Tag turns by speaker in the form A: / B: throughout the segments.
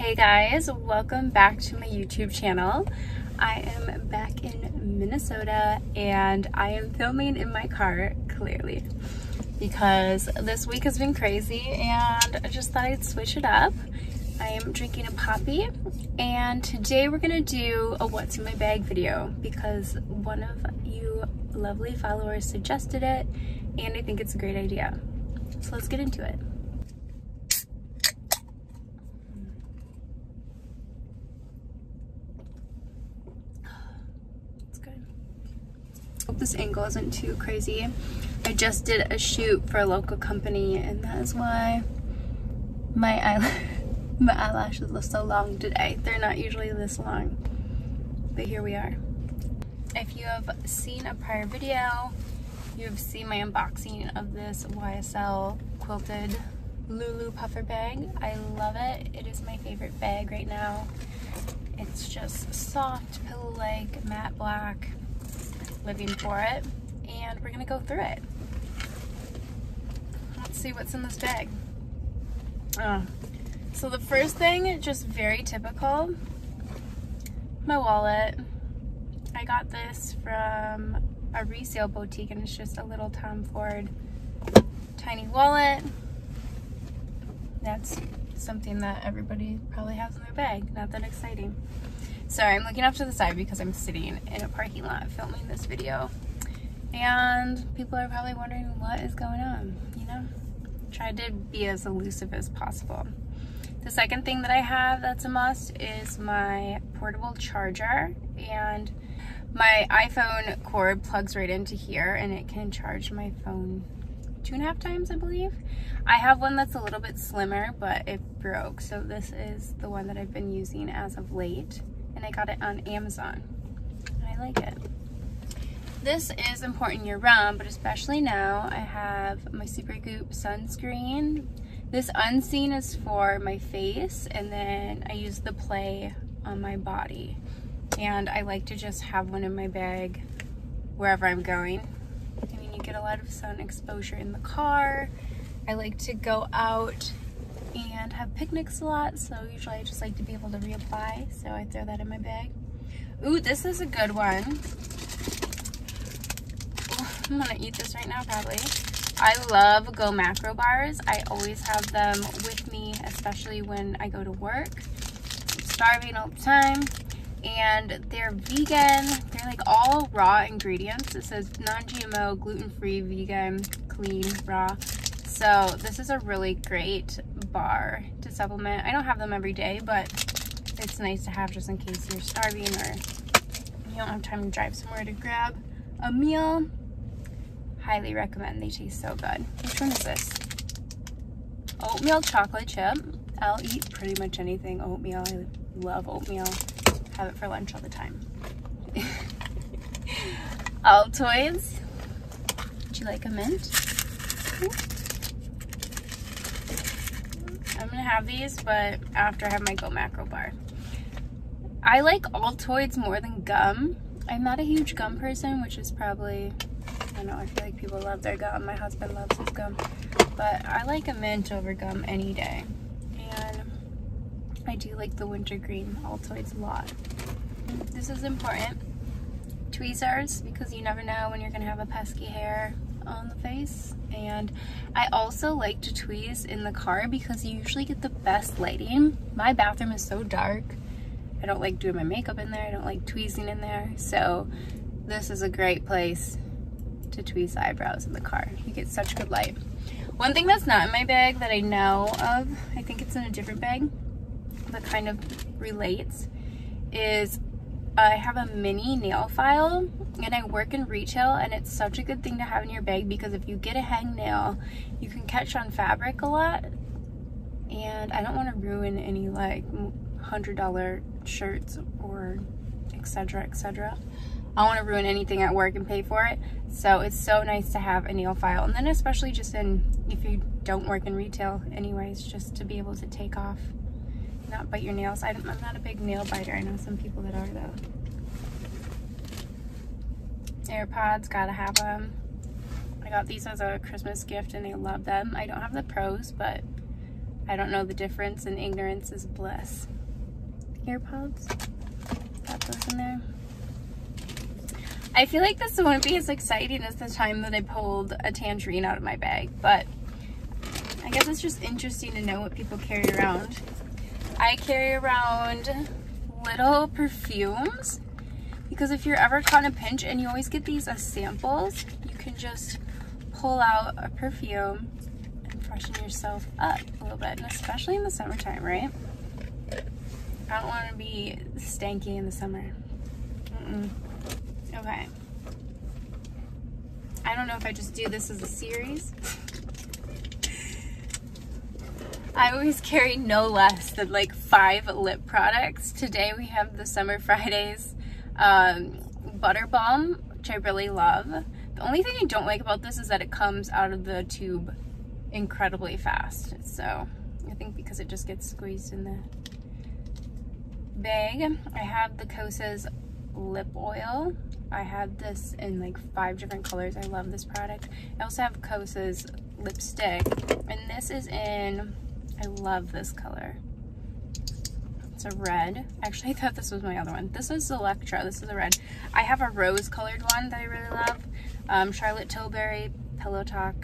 A: Hey guys, welcome back to my YouTube channel. I am back in Minnesota and I am filming in my car, clearly, because this week has been crazy and I just thought I'd switch it up. I am drinking a Poppi and today we're gonna do a what's in my bag video because one of you lovely followers suggested it and I think it's a great idea. So let's get into it. Hope this angle isn't too crazy. I just did a shoot for a local company and that is why my eyelashes look so long today. They're not usually this long, but here we are. If you have seen a prior video, you've seen my unboxing of this YSL quilted Lulu puffer bag. I love it. It is my favorite bag right now. It's just soft, pillow-like, matte black. Living for it, and we're gonna go through it. Let's see what's in this bag. So the first thing, just very typical, my wallet. I got this from a resale boutique and it's just a little Tom Ford tiny wallet. That's something that everybody probably has in their bag, not that exciting. Sorry, I'm looking off to the side because I'm sitting in a parking lot filming this video. And people are probably wondering what is going on, you know? Tried to be as elusive as possible. The second thing that I have that's a must is my portable charger. And my iPhone cord plugs right into here and it can charge my phone 2.5 times, I believe. I have one that's a little bit slimmer, but it broke. So this is the one that I've been using as of late. And I got it on Amazon and I like it. This is important year-round, but especially now I have my Supergoop sunscreen. This unseen is for my face and then I use the Play on my body. And I like to just have one in my bag wherever I'm going. I mean, you get a lot of sun exposure in the car. I like to go out and have picnics a lot, so usually I just like to be able to reapply, so I throw that in my bag. Ooh, this is a good one. Ooh, I'm gonna eat this right now probably. I love Go Macro bars. I always have them with me, especially when I go to work. I'm starving all the time, and they're vegan. They're like all raw ingredients. It says non-GMO, gluten-free, vegan, clean, raw. So this is a really great bar to supplement. I don't have them every day, but it's nice to have just in case you're starving or you don't have time to drive somewhere to grab a meal. Highly recommend. They taste so good. Which one is this? Oatmeal chocolate chip. I'll eat pretty much anything oatmeal. I love oatmeal. Have it for lunch all the time. Altoids. Would you like a mint? Ooh. I'm gonna have these, but after I have my Go Macro bar. I like Altoids more than gum. I'm not a huge gum person, which is probably, I don't know, I feel like people love their gum. My husband loves his gum. But I like a mint over gum any day. And I do like the wintergreen Altoids a lot. This is important. Tweezers, because you never know when you're gonna have a pesky hair on the face. And I also like to tweeze in the car because you usually get the best lighting. My bathroom is so dark. I don't like doing my makeup in there. I don't like tweezing in there. So this is a great place to tweeze the eyebrows in the car. You get such good light. One thing that's not in my bag that I know of, I think it's in a different bag, that kind of relates, is I have a mini nail file and I work in retail and it's such a good thing to have in your bag because if you get a hangnail, you can catch on fabric a lot and I don't want to ruin any like $100 shirts or etc. etc. I don't want to ruin anything at work and pay for it, so it's so nice to have a nail file. And then especially just if you don't work in retail anyways, just to be able to take off, not bite your nails. I'm not a big nail biter. I know some people that are though. AirPods, gotta have them. I got these as a Christmas gift and I love them. I don't have the Pros, but I don't know the difference, and ignorance is bliss. AirPods, got those in there. I feel like this wouldn't be as exciting as the time that I pulled a tangerine out of my bag, but I guess it's just interesting to know what people carry around. I carry around little perfumes because if you're ever caught in a pinch, and you always get these as samples, you can just pull out a perfume and freshen yourself up a little bit, and especially in the summertime, right? I don't want to be stanky in the summer. Okay. I don't know if I just do this as a series. I always carry no less than like 5 lip products. Today we have the Summer Fridays Butter Balm, which I really love. The only thing I don't like about this is that it comes out of the tube incredibly fast. So I think because it just gets squeezed in the bag. I have the Kosas lip oil. I have this in like 5 different colors. I love this product. I also have Kosas lipstick, and this is in, I love this color. It's a red. Actually, I thought this was my other one. This is Electra. This is a red. I have a rose colored one that I really love. Charlotte Tilbury Pillow Talk.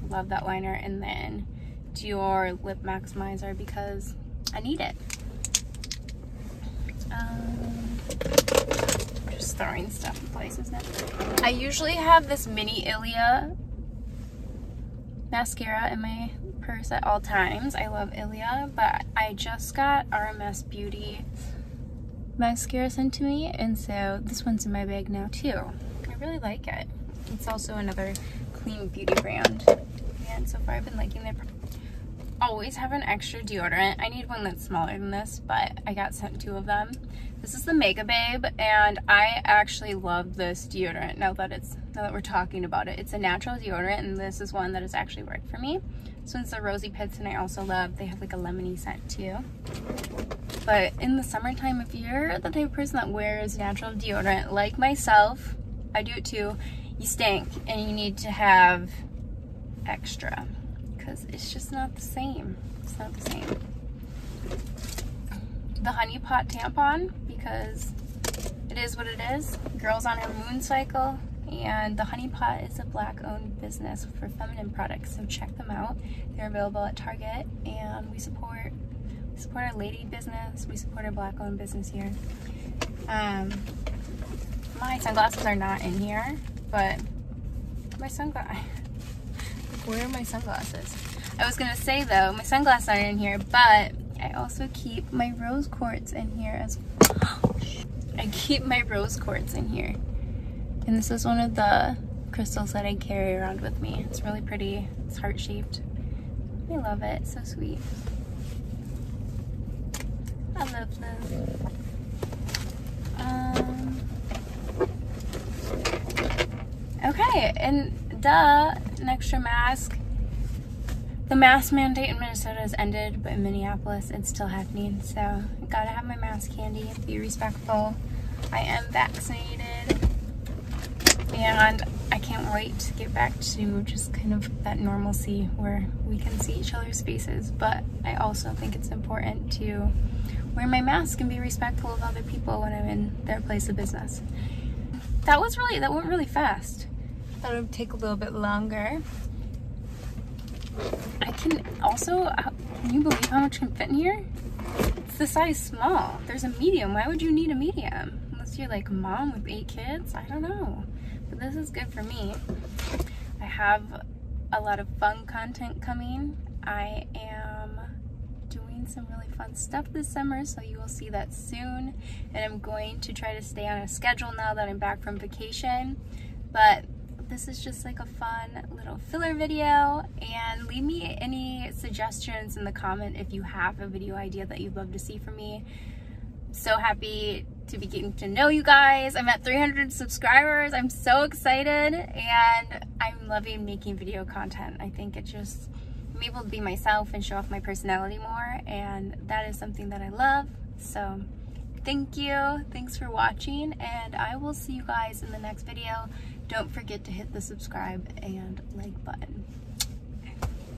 A: Love that liner. And then Dior Lip Maximizer because I need it. Just throwing stuff in places now. I usually have this mini Ilia mascara in my purse at all times. I love Ilia, but I just got RMS Beauty mascara sent to me, and so this one's in my bag now too. I really like it. It's also another clean beauty brand, and so far I've been liking their. Always have an extra deodorant. I need one that's smaller than this, but I got sent 2 of them. This is the Mega Babe, and I actually love this deodorant now that we're talking about it. It's a natural deodorant, and this is one that has actually worked for me. This one's the Rosy Pits, and I also love, they have like a lemony scent too. But in the summertime, if you're the type of person that wears natural deodorant, like myself, I do it too, you stink, and you need to have extra. Because it's just not the same. It's not the same. The Honey Pot tampon, because it is what it is. Girl's on her moon cycle, and the Honey Pot is a Black-owned business for feminine products, so check them out. They're available at Target, and we support our lady business. We support our Black-owned business here. My sunglasses are not in here, but my sunglasses. Where are my sunglasses? I was gonna say though, my sunglasses aren't in here, but I also keep my rose quartz in here as well. I keep my rose quartz in here. And this is one of the crystals that I carry around with me. It's really pretty. It's heart-shaped. I love it. It's so sweet. I love this. Okay, and an extra mask. The mask mandate in Minnesota has ended, but in Minneapolis it's still happening, so I gotta have my mask handy, be respectful. I am vaccinated, and I can't wait to get back to just kind of that normalcy where we can see each other's faces, but I also think it's important to wear my mask and be respectful of other people when I'm in their place of business. That went really fast. Thought it would take a little bit longer. I can also, can you believe how much can fit in here? It's the size small. There's a medium. Why would you need a medium? Unless you're like a mom with 8 kids? I don't know. But this is good for me. I have a lot of fun content coming. I am doing some really fun stuff this summer, so you will see that soon. And I'm going to try to stay on a schedule now that I'm back from vacation. But this is just like a fun little filler video, and leave me any suggestions in the comment if you have a video idea that you'd love to see from me. So happy to be getting to know you guys. I'm at 300 subscribers. I'm so excited, and I'm loving making video content. I think it just, I'm able to be myself and show off my personality more, and that is something that I love. So thank you. Thanks for watching, and I will see you guys in the next video. Don't forget to hit the subscribe and like button.